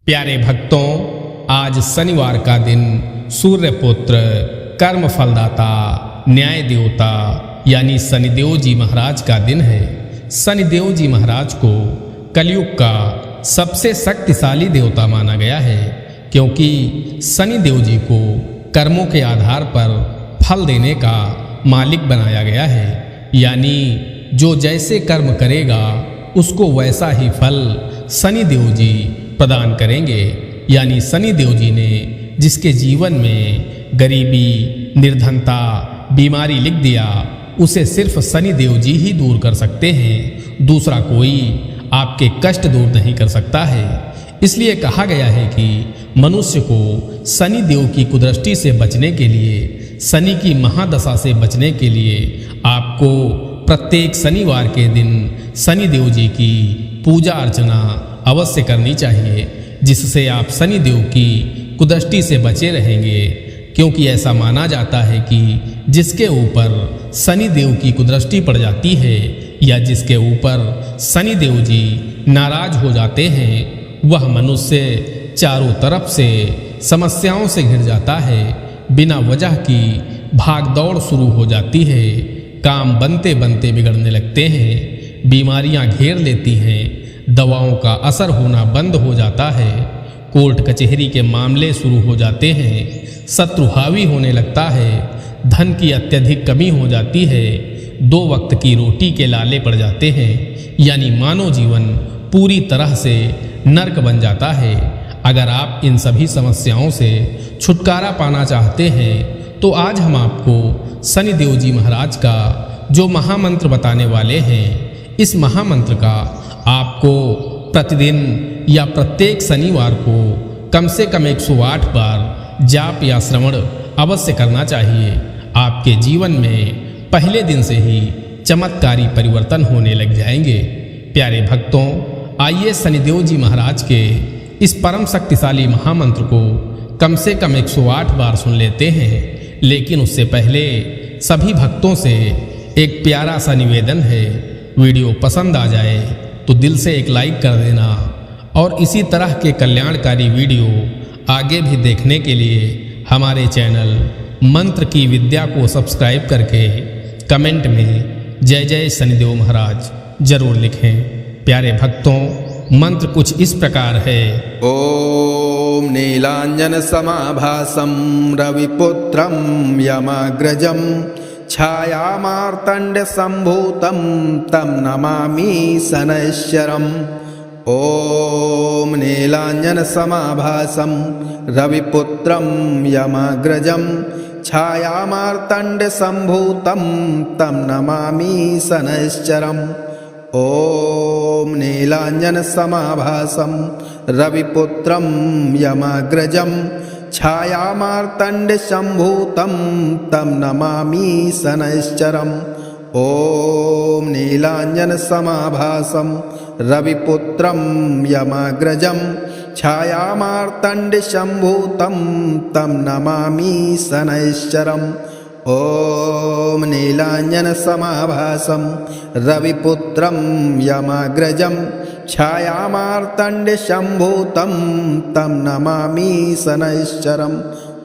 प्यारे भक्तों, आज शनिवार का दिन सूर्यपुत्र, कर्म फलदाता, न्याय देवता यानी शनिदेव जी महाराज का दिन है। शनिदेव जी महाराज को कलयुग का सबसे शक्तिशाली देवता माना गया है, क्योंकि शनिदेव जी को कर्मों के आधार पर फल देने का मालिक बनाया गया है। यानी जो जैसे कर्म करेगा उसको वैसा ही फल शनिदेव जी प्रदान करेंगे। यानी शनिदेव जी ने जिसके जीवन में गरीबी, निर्धनता, बीमारी लिख दिया, उसे सिर्फ शनिदेव जी ही दूर कर सकते हैं। दूसरा कोई आपके कष्ट दूर नहीं कर सकता है। इसलिए कहा गया है कि मनुष्य को शनिदेव की कुदृष्टि से बचने के लिए, शनि की महादशा से बचने के लिए आपको प्रत्येक शनिवार के दिन शनिदेव जी की पूजा अर्चना अवश्य करनी चाहिए, जिससे आप शनिदेव की कुदृष्टि से बचे रहेंगे। क्योंकि ऐसा माना जाता है कि जिसके ऊपर शनिदेव की कुदृष्टि पड़ जाती है या जिसके ऊपर शनिदेव जी नाराज हो जाते हैं, वह मनुष्य चारों तरफ से समस्याओं से घिर जाता है। बिना वजह की भाग दौड़ शुरू हो जाती है, काम बनते बनते बिगड़ने लगते हैं, बीमारियां घेर लेती हैं, दवाओं का असर होना बंद हो जाता है, कोर्ट कचहरी के मामले शुरू हो जाते हैं, शत्रु हावी होने लगता है, धन की अत्यधिक कमी हो जाती है, 2 वक्त की रोटी के लाले पड़ जाते हैं। यानी मानव जीवन पूरी तरह से नर्क बन जाता है। अगर आप इन सभी समस्याओं से छुटकारा पाना चाहते हैं तो आज हम आपको शनिदेव जी महाराज का जो महामंत्र बताने वाले हैं, इस महामंत्र का आपको प्रतिदिन या प्रत्येक शनिवार को कम से कम 108 बार जाप या श्रवण अवश्य करना चाहिए। आपके जीवन में पहले दिन से ही चमत्कारी परिवर्तन होने लग जाएंगे। प्यारे भक्तों, आइए शनिदेव जी महाराज के इस परम शक्तिशाली महामंत्र को कम से कम 108 बार सुन लेते हैं। लेकिन उससे पहले सभी भक्तों से एक प्यारा सा निवेदन है, वीडियो पसंद आ जाए तो दिल से एक लाइक कर देना और इसी तरह के कल्याणकारी वीडियो आगे भी देखने के लिए हमारे चैनल मंत्र की विद्या को सब्सक्राइब करके कमेंट में जय जय शनिदेव महाराज जरूर लिखें। प्यारे भक्तों, मंत्र कुछ इस प्रकार है। ओम नीलांजन समाभासं रविपुत्रं यमाग्रजं छायामार्तंड संभूतं तं नमामि शनैश्चरम्। ओम नीलांजन समाभासं रविपुत्रं यमाग्रजं छायामार्तंड संभूतं तं नमामि शनैश्चरम्। ओम नीलांजन समाभासं रविपुत्रं यमाग्रजं छायामार्तंड संभूतं तं नमामि शनैश्चरम्। ओम नीलांजन समाभासं रविपुत्रं यमाग्रजं छायामार्तंड संभूतं तं नमामि शनैश्चरम्। ओम नीलांजन समाभासं रविपुत्रं यमाग्रजं छायामार्तंड संभूतं तं नमामि शनैश्चरम्।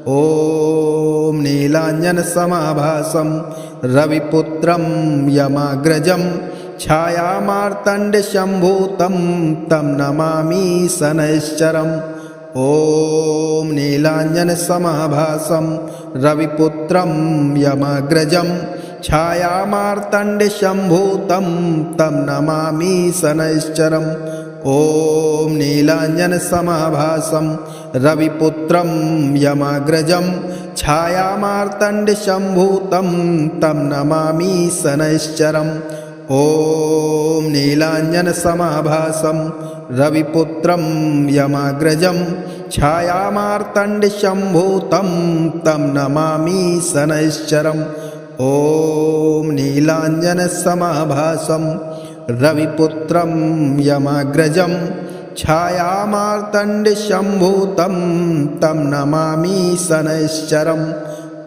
ओम नीलांजन समाभासं रविपुत्रं यमाग्रजं छायामार्तंड संभूतं तं नमामि शनैश्चरम्। ओम नीलांजन समाभासं रविपुत्रं यमाग्रजं छायामार्तंड संभूतं तं नमामि शनैश्चरम्। ओम नीलांजन समाभासं रविपुत्रं यमाग्रजं छायामार्तंड संभूतं तं नमामि शनैश्चरम्। ओम नीलांजन समाभासं रविपुत्रं यमाग्रजं छायामार्तंड संभूतं तं नमामि शनैश्चरम्। ओम नीलांजन समाभासं रविपुत्रं यमाग्रजं छायामार्तंड संभूतं तं नमामि शनैश्चरम्।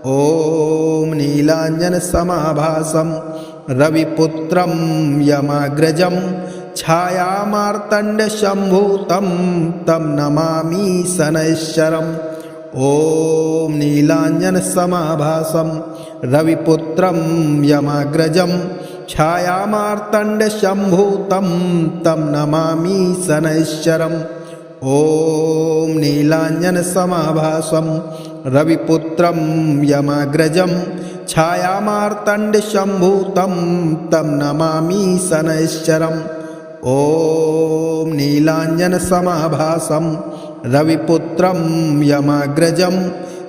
ओम नीलांजन समाभासं रविपुत्रं यमाग्रजं छायामार्तण्डसम्भूतं तं नमामि शनैश्चरम् ॐ नीलाञ्जनसमाभासं रविपुत्रं यमाग्रजं छायामार्तण्डसम्भूतं तं नमामि शनैश्चरम् ॐ नीलाञ्जनसमाभासं रविपुत्रं यमाग्रजं छायामार्तण्डसम्भूतं तं नमामि शनैश्चरम् ॐ नीलाञ्जनसमाभासं रविपुत्रं यमाग्रजं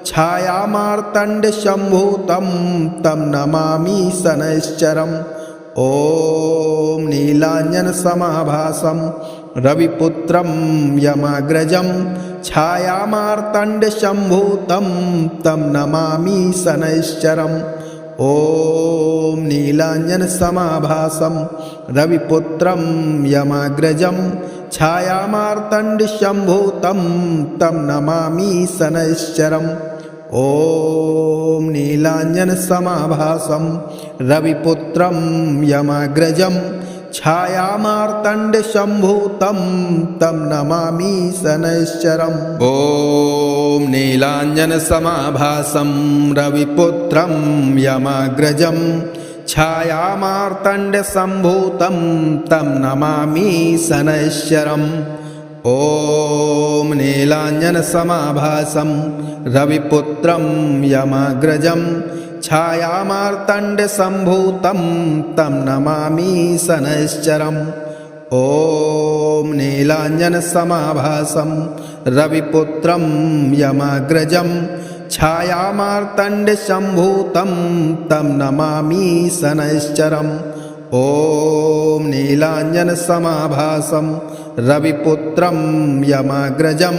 छायामार्तण्डसम्भूतं तं नमामि शनैश्चरम् ॐ नीलाञ्जनसमाभासं रविपुत्रं यमाग्रजं छायामार्तण्डसम्भूतं तं नमामि शनैश्चरम् ॐ नीलाञ्जनसमाभासं रविपुत्रं यमाग्रजं छायामार्तण्डसम्भूतं तं नमामि शनैश्चरम् ॐ नीलाञ्जनसमाभासं रविपुत्रं यमाग्रजं छायामार्तण्डसम्भूतं तं नमामि शनैश्चरम् ॐ नीलाञ्जनसमाभासं रविपुत्रं यमाग्रजं छायामार्तण्डसम्भूतं तं नमामि शनैश्चरम् ॐ नीलाञ्जनसमाभासं रविपुत्रं यमाग्रजं छायामार्तण्डसम्भूतं तं नमामि शनैश्चरम् ॐ नीलाञ्जनसमाभासं रविपुत्रं यमाग्रजं छायामार्तण्डसम्भूतं तं नमामि शनैश्चरम् ॐ नीलाञ्जनसमाभासं रविपुत्रं यमाग्रजं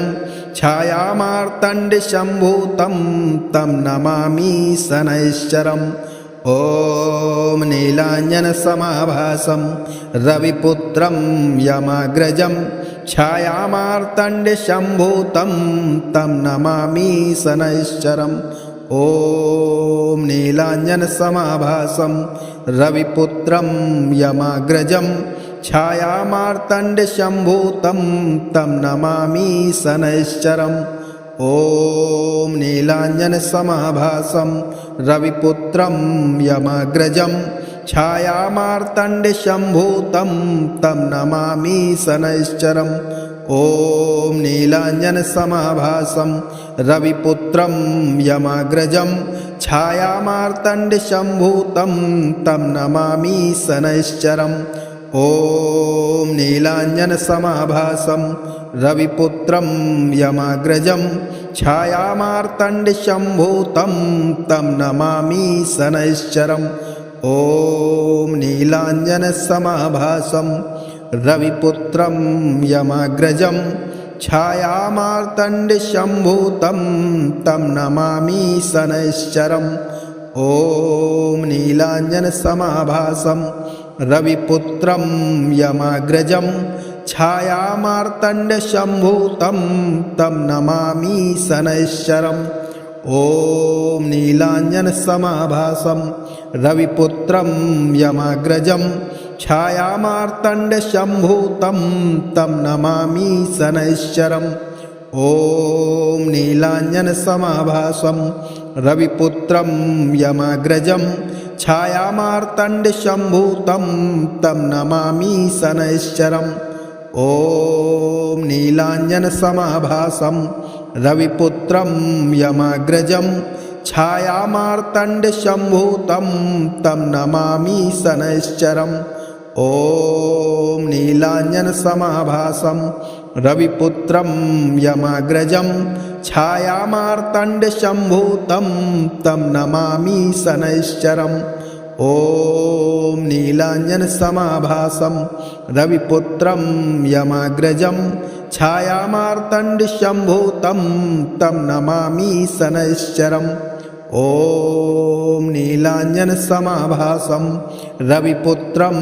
छायामार्तण्डसम्भूतं तं नमामि शनैश्चरम् ॐ नीलाञ्जनसमाभासं रविपुत्रं यमाग्रजं छायामार्तण्डसम्भूतं तं नमामि शनैश्चरम् ॐ नीलाञ्जनसमाभासं रविपुत्रं यमाग्रजं छायामार्तण्डसम्भूतं तं नमामि शनैश्चरम् ॐ नीलाञ्जनसमाभासं रविपुत्रं यमाग्रजं छायामार्तण्डसम्भूतं तं नमामि शनैश्चरम् ॐ नीलाञ्जनसमाभासं रविपुत्रं यमाग्रजं छायामार्तण्डसम्भूतं तं नमामि शनैश्चरम् ॐ नीलाञ्जनसमाभासं रविपुत्रं यमाग्रजं छायामार्तण्डसम्भूतं तं नमामि शनैश्चरम् ॐ नीलाञ्जनसमाभासं रविपुत्रं यमाग्रजं छायामार्तण्डसम्भूतं तं नमामि शनैश्चरम् ॐ नीलाञ्जनसमाभासं रविपुत्रं यमाग्रजं छायामार्तण्डसम्भूतं तं नमामि शनैश्चरम् ॐ नीलाञ्जनसमाभासं रविपुत्रं यमाग्रजं छायामार्तण्डसम्भूतं तं नमामि शनैश्चरम् ॐ नीलाञ्जनसमाभासं रविपुत्रं यमाग्रजं छायामार्तण्डसम्भूतं तं नमामि शनैश्चरम् ॐ नीलाञ्जनसमाभासं रविपुत्रं यमाग्रजं छायामार्तण्डसम्भूतं तं नमामि शनैश्चरम् ॐ नीलाञ्जनसमाभासं रविपुत्रं यमाग्रजं छायामार्तण्डसम्भूतं तं नमामि शनैश्चरम् ॐ नीलाञ्जनसमाभासं रविपुत्रं यमाग्रजं छायामार्तण्डसम्भूतं तं नमामि शनैश्चरम् ॐ नीलाञ्जनसमाभासं रविपुत्रं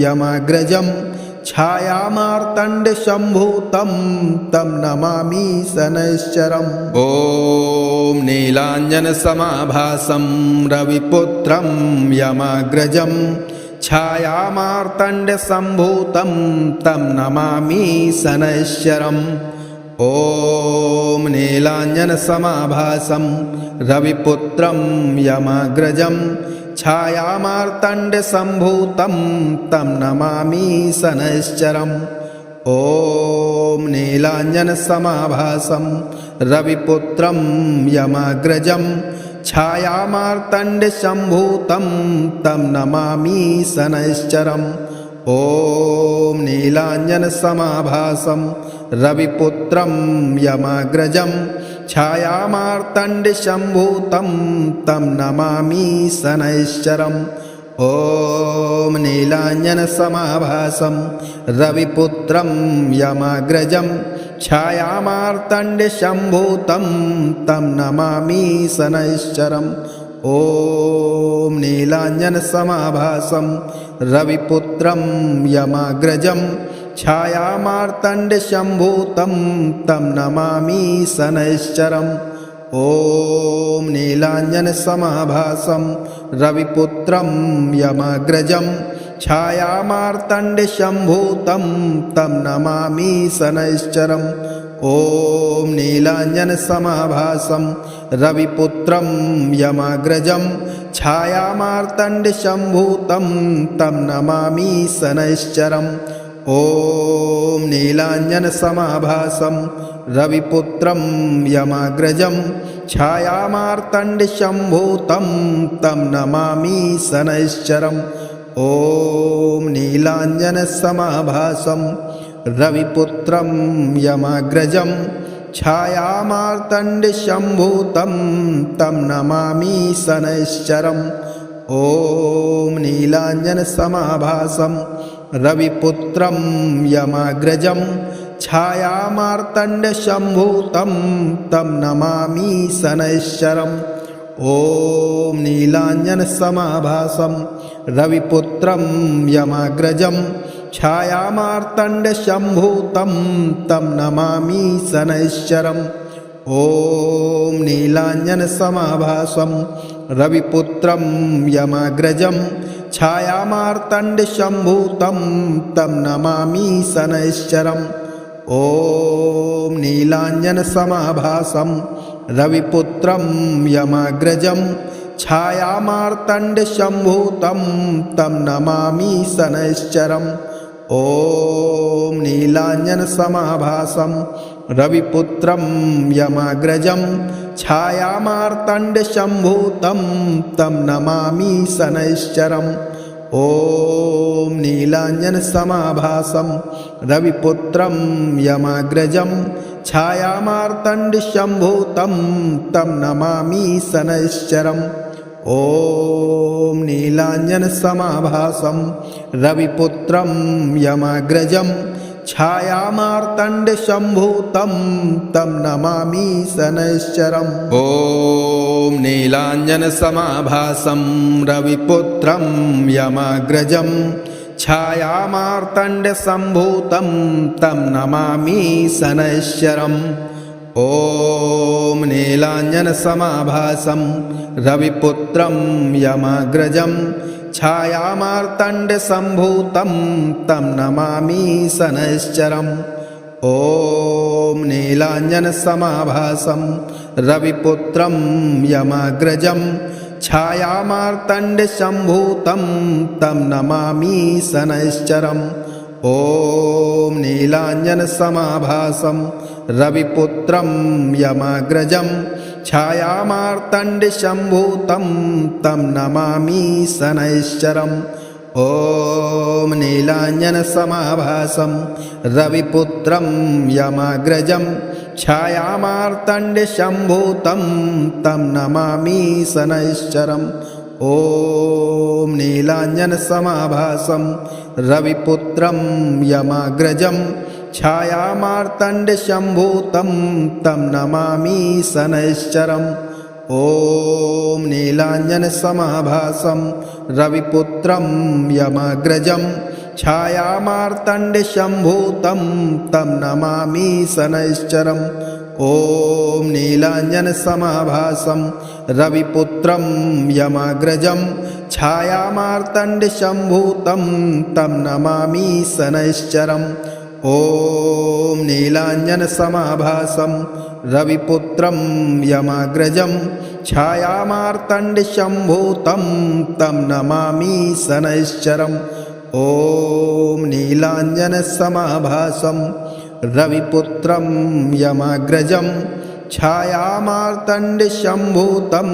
यमाग्रजं छायामार्तण्डसम्भूतं तं नमामि शनैश्चरम् ॐ नीलाञ्जनसमाभासं रविपुत्रं यमाग्रजं छायामार्तण्डसम्भूतं तं नमामि शनैश्चरम् ॐ नीलाञ्जनसमाभासं रविपुत्रं यमाग्रजं छायामार्तण्डसम्भूतं तं नमामि शनैश्चरम् ॐ नीलाञ्जनसमाभासं रविपुत्रं यमाग्रजं छायामार्तण्डसम्भूतं तं नमामि शनैश्चरम् ॐ नीलाञ्जनसमाभासं रविपुत्रं यमाग्रजं छायामार्तण्डसम्भूतं तं नमामि शनैश्चरम् ॐ नीलाञ्जनसमाभासं रविपुत्रं यमाग्रजं छायामार्तण्डसम्भूतं तं नमामि शनैश्चरम् ॐ नीलाञ्जनसमाभासं रविपुत्रं यमाग्रजं छायामार्तण्डसम्भूतं तं नमामि शनैश्चरम् ॐ नीलाञ्जनसमाभासं रविपुत्रं यमाग्रजं छायामार्तण्डसम्भूतं तं नमामि शनैश्चरम् ॐ नीलाञ्जनसमाभासं रविपुत्रं यमाग्रजं छायामार्तण्डसम्भूतं तं नमामि शनैश्चरम् ॐ नीलाञ्जनसमाभासं रविपुत्रं यमाग्रजं छायामार्तण्डसम्भूतं तं नमामि शनैश्चरम् ॐ नीलाञ्जनसमाभासं रविपुत्रं यमाग्रजं छायामार्तण्डसम्भूतं तं नमामि शनैश्चरम् ॐ नीलाञ्जनसमाभासं रविपुत्रं यमाग्रजं छायामार्तण्डसम्भूतं तं नमामि शनैश्चरम् ॐ नीलाञ्जनसमाभासं रविपुत्रं यमाग्रजं छायामार्तण्डसम्भूतं तं नमामि शनैश्चरम् ॐ नीलाञ्जनसमाभासं रविपुत्रं यमाग्रजं छायामार्तण्डसम्भूतं तं नमामि शनैश्चरम् ॐ नीलाञ्जनसमाभासं रविपुत्रं यमाग्रजं छायामार्तण्डसम्भूतं तं नमामि शनैश्चरम् ॐ नीलाञ्जनसमाभासं रविपुत्रं यमाग्रजं छायामार्तण्डसम्भूतं तं नमामि शनैश्चरम् ॐ नीलाञ्जनसमाभासं रविपुत्रं यमाग्रजं छायामार्तण्डसम्भूतं तं नमामि शनैश्चरम् ॐ नीलाञ्जनसमाभासं रविपुत्रं यमाग्रजं छायामार्तण्डसम्भूतं तं नमामि शनैश्चरम् ॐ नीलाञ्जनसमाभासं रविपुत्रं यमाग्रजं छायामार्तण्डसम्भूतं तं नमामि शनैश्चरम् ॐ नीलाञ्जनसमाभासं रविपुत्रं यमाग्रजं छायामार्तण्डसम्भूतं तं नमामि शनैश्चरम् ॐ नीलाञ्जनसमाभासं रविपुत्रं यमाग्रजं छायामार्तण्डसम्भूतं तं नमामि शनैश्चरम् ॐ नीलाञ्जनसमाभासं रविपुत्रं यमाग्रजं छायामार्तण्डसम्भूतं तं नमामि शनैश्चरम् ॐ नीलाञ्जनसमाभासं रविपुत्रं यमाग्रजं छायामार्तण्डसम्भूतं तं नमामि शनैश्चरम् ॐ नीलाञ्जनसमाभासं रविपुत्रं यमाग्रजं छायामार्तण्डसम्भूतं तं नमामि शनैश्चरम् ॐ नीलाञ्जनसमाभासं रविपुत्रं यमाग्रजं छायामार्तण्डसम्भूतं तं नमामि शनैश्चरम् ॐ नीलाञ्जनसमाभासं रविपुत्रं यमाग्रजं छायामार्तण्डशम्भूतं तं नमामि शनैश्चरम् ॐ नीलाञ्जनसमाभासं रविपुत्रं यमाग्रजं छायामार्तण्डशम्भूतं तं नमामि शनैश्चरम् ॐ नीलाञ्जनसमाभासं रविपुत्रं यमाग्रजं छायामार्तण्डशम्भूतं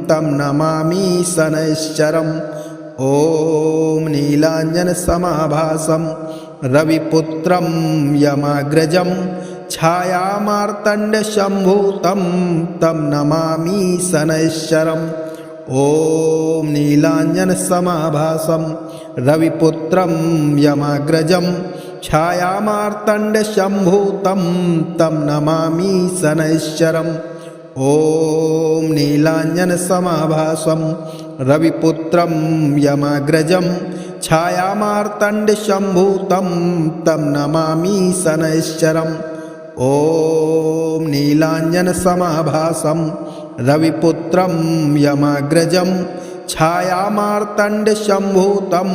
तं नमामि शनैश्चरम् ॐ नीलाञ्जनसमाभासं रविपुत्रं यमाग्रजं छायामार्तण्डशम्भूतं तं नमामि शनैश्चरम् ॐ नीलाञ्जनसमाभासं रविपुत्रं यमाग्रजं छायामार्तण्डशम्भूतं तं नमामि शनैश्चरम् ॐ नीलाञ्जनसमाभासं रविपुत्रं यमाग्रजं छायामार्तण्डशम्भूतं तं नमामि शनैश्चरम् ॐ नीलाञ्जनसमाभासं रविपुत्रं यमाग्रजं छायामार्तण्डशम्भूतं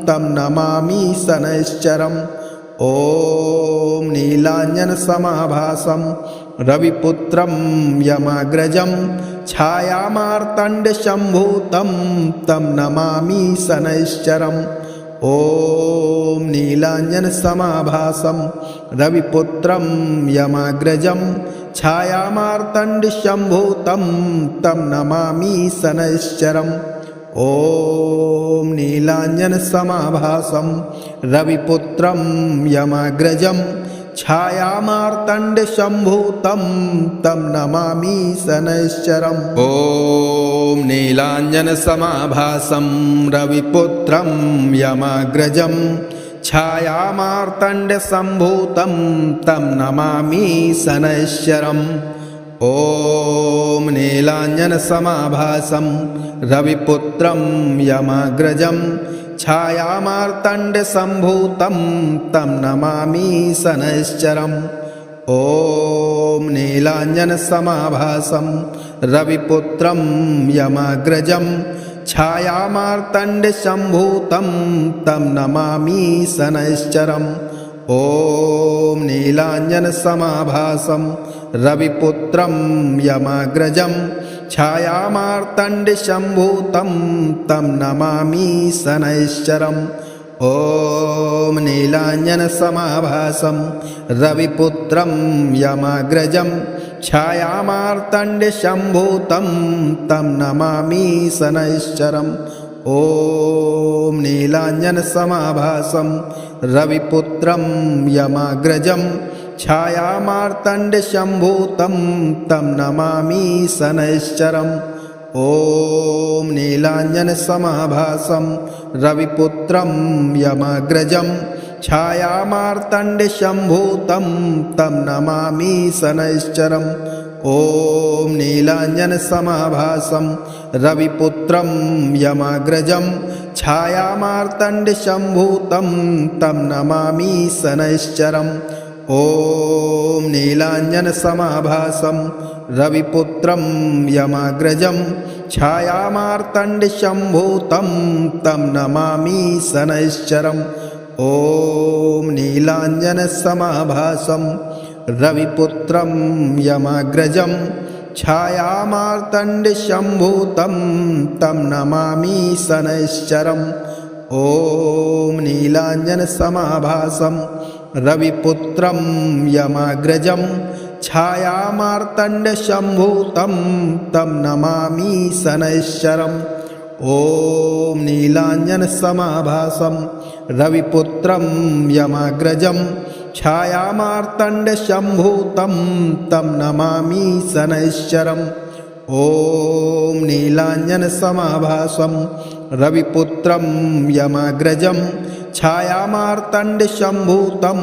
तं नमामि शनैश्चरम् ॐ नीलाञ्जनसमाभासं रविपुत्रं यमाग्रजं छायामार्तण्डशम्भूतं तं नमामि शनैश्चरम् ॐ नीलाञ्जनसमाभासं रविपुत्रं यमाग्रजं छायामार्तण्डशम्भूतं तं नमामि शनैश्चरम् ॐ नीलाञ्जनसमाभासं रविपुत्रं यमाग्रजं छायामार्तण्डशम्भूतं तं नमामि शनैश्चरम् ॐ नीलाञ्जनसमाभासं रविपुत्रं यमाग्रजं छायामार्तण्डशम्भूतं तं नमामि शनैश्चरम् ॐ नीलाञ्जनसमाभासं रविपुत्रं यमाग्रजं छायामार्तण्डशम्भूतं तं नमामि शनैश्चरम् ॐ नीलाञ्जनसमाभासं रविपुत्रं यमाग्रजं छायामार्तण्डशम्भूतं तं नमामि शनैश्चरम् ॐ नीलाञ्जनसमाभासं रविपुत्रं यमाग्रजं छायामार्तण्डशम्भूतं तं नमामि शनैश्चरम् ॐ नीलाञ्जनसमाभासं रविपुत्रं यमाग्रजं छायामार्तण्डशम्भूतं तं नमामि शनैश्चरम् ॐ नीलाञ्जनसमाभासं रविपुत्रं यमाग्रजं छायामार्तण्डशम्भूतं तं नमामि शनैश्चरम् ॐ नीलाञ्जनसमाभासं रविपुत्रं यमाग्रजं छायामार्तण्डशम्भूतं तं नमामि शनैश्चरम् ॐ नीलाञ्जनसमाभासं रविपुत्रं यमाग्रजं छायामार्तण्डशम्भूतं तं नमामि शनैश्चरम् ॐ नीलाञ्जनसमाभासं रविपुत्रं यमाग्रजं छायामार्तण्डशम्भूतं तं नमामि शनैश्चरम् ॐ नीलाञ्जनसमाभासं रविपुत्रं यमाग्रजं छायामार्तण्डशम्भूतं तं नमामि शनैश्चरम् ॐ नीलाञ्जनसमाभासं रविपुत्रं यमाग्रजं छायामार्तण्डशम्भूतं तं नमामि शनैश्चरम् ॐ नीलाञ्जनसमाभासं रविपुत्रं यमाग्रजं छायामार्तण्डशम्भूतं तं नमामि शनैश्चरम् ॐ नीलाञ्जनसमाभासं रविपुत्रं यमाग्रजं छायामार्तण्डशम्भूतं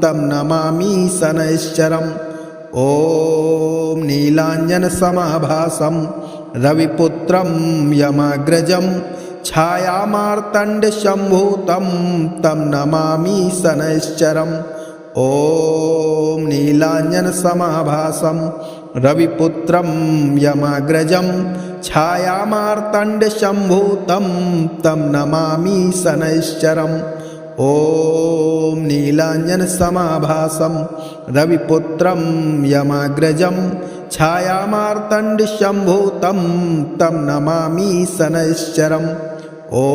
तं नमामि शनैश्चरम् ॐ नीलाञ्जनसमाभासं रविपुत्रं यमाग्रजं छायामार्तण्डशम्भूतं तं नमामि शनैश्चरम् ॐ नीलाञ्जनसमाभासं रविपुत्रं यमाग्रजं छायामार्तण्डशम्भूतं तं नमामि शनैश्चरम् ॐ नीलाञ्जनसमाभासं रविपुत्रं यमाग्रजं छायामार्तण्डशम्भूतं तं नमामि शनैश्चरम् ॐ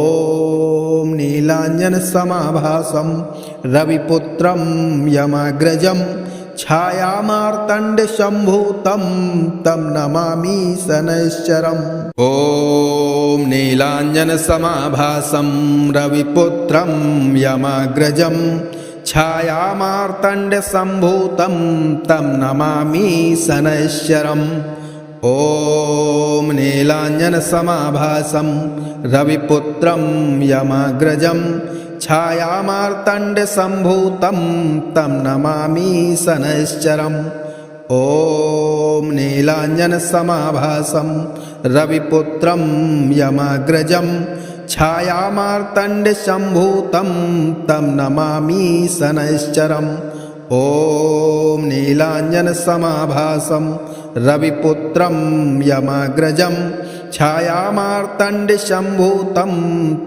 नीलाञ्जनसमाभासं रविपुत्रं यमाग्रजं छायामार्तण्डशम्भूतं तं नमामि शनैश्चरम् ॐ नीलाञ्जनसमाभासं रविपुत्रं यमाग्रजं छायामार्तण्डशम्भूतं तं नमामि शनैश्चरम् ॐ नीलाञ्जनसमाभासं रविपुत्रं यमाग्रजं छायामार्तण्डशम्भूतं तं नमामि शनैश्चरम् ॐ नीलाञ्जनसमाभासं रविपुत्रं यमाग्रजं छायामार्तण्डशम्भूतं तं नमामि शनैश्चरम् ॐ नीलाञ्जनसमाभासं रविपुत्रं यमाग्रजं छायामार्तण्डशम्भूतं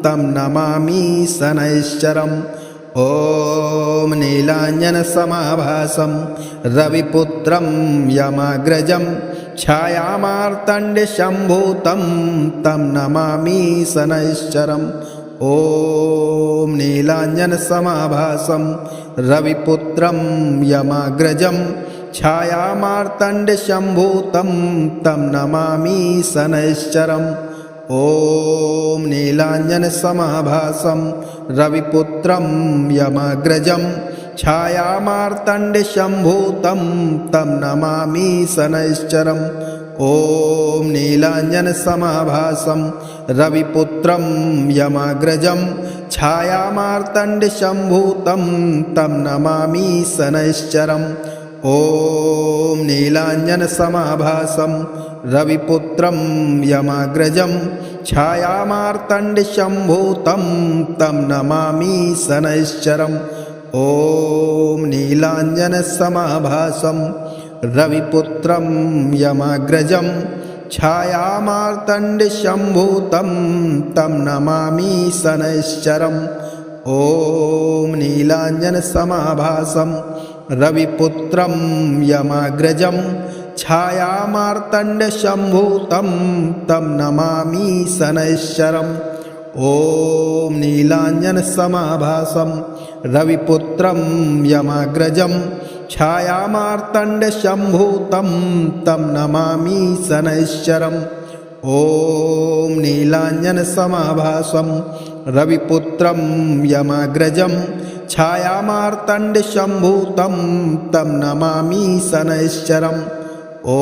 तं नमामि शनैश्चरम् ॐ नीलाञ्जनसमाभासं रविपुत्रं यमाग्रजं छायामार्तण्डशम्भूतं तं नमामि शनैश्चरम् ॐ नीलाञ्जनसमाभासं रविपुत्रं यमाग्रजं छायामार्तण्डशम्भूतं तं नमामि शनैश्चरम् ॐ नीलाञ्जनसमाभासं रविपुत्रं यमाग्रजं छायामार्तण्डशम्भूतं तं नमामि शनैश्चरम् ॐ नीलाञ्जनसमाभासं रविपुत्रं यमाग्रजं छायामार्तण्डशम्भूतं तं नमामि शनैश्चरम् ॐ नीलाञ्जनसमाभासं रविपुत्रं यमाग्रजं छायामार्तण्डशम्भूतं तं नमामि शनैश्चरम् ॐ नीलाञ्जनसमाभासं रविपुत्रं यमाग्रजं छायामार्तण्डशम्भूतं तं नमामि शनैश्चरम् ॐ नीलाञ्जनसमाभासं रविपुत्रं यमाग्रजं छायामार्तण्डशम्भूतं तं नमामि शनैश्चरम् ॐ नीलाञ्जनसमाभासं रविपुत्रं यमाग्रजं छायामार्तण्डशम्भूतं तं नमामि शनैश्चरम् ॐ नीलाञ्जनसमाभासं रविपुत्रं यमाग्रजं छायामार्तण्डशम्भूतं तं नमामि शनैश्चरम् ॐ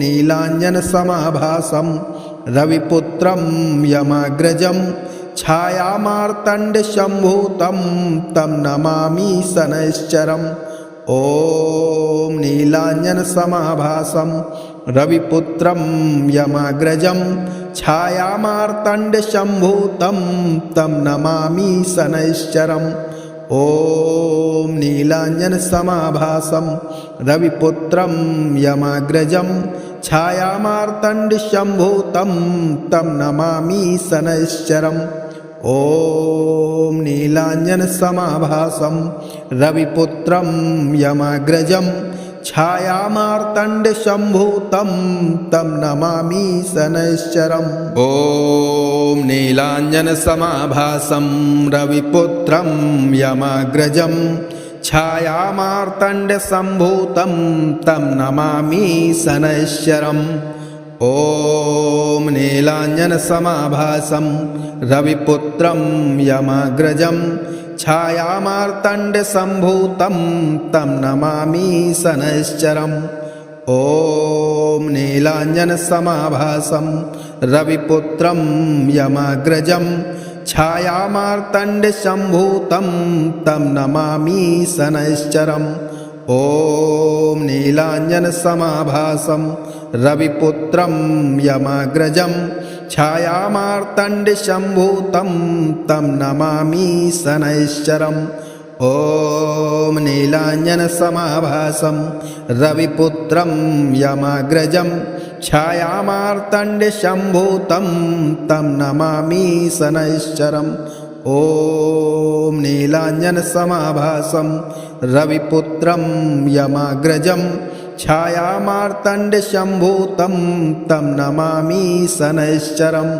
नीलाञ्जनसमाभासं रविपुत्रं यमाग्रजं छायामार्तण्डशम्भूतं तं नमामि शनैश्चरम् ॐ नीलाञ्जनसमाभासं रविपुत्रं यमाग्रजं छायामार्तण्डशम्भूतं तं नमामि शनैश्चरम् ॐ नीलाञ्जनसमाभासं रविपुत्रं यमाग्रजं छायामार्तण्डशम्भूतं तं नमामि शनैश्चरम् ॐ नीलाञ्जनसमाभासं रविपुत्रं यमाग्रजं छायामार्तण्डशम्भूतं तं नमामि शनैश्चरम् ॐ नीलाञ्जनसमाभासं रविपुत्रं यमाग्रजं छायामार्तण्डशम्भूतं तं नमामि शनैश्चरम् ॐ नीलाञ्जनसमाभासं रविपुत्रं यमाग्रजं छायामार्तण्डशम्भूतं तं नमामि शनैश्चरम् ॐ नीलाञ्जनसमाभासं रविपुत्रं यमाग्रजं छायामार्तण्डशम्भूतं तं नमामि शनैश्चरम् ॐ नीलाञ्जनसमाभासं रविपुत्रं यमाग्रजं छायामार्तण्डशम्भूतं तं नमामि शनैश्चरम् ॐ नीलाञ्जनसमाभासं रविपुत्रं यमाग्रजं छायामार्तण्डशम्भूतं तं नमामि शनैश्चरम् ॐ नीलाञ्जनसमाभासं रविपुत्रं यमाग्रजं छायामार्तण्डशम्भूतं तं नमामि शनैश्चरम्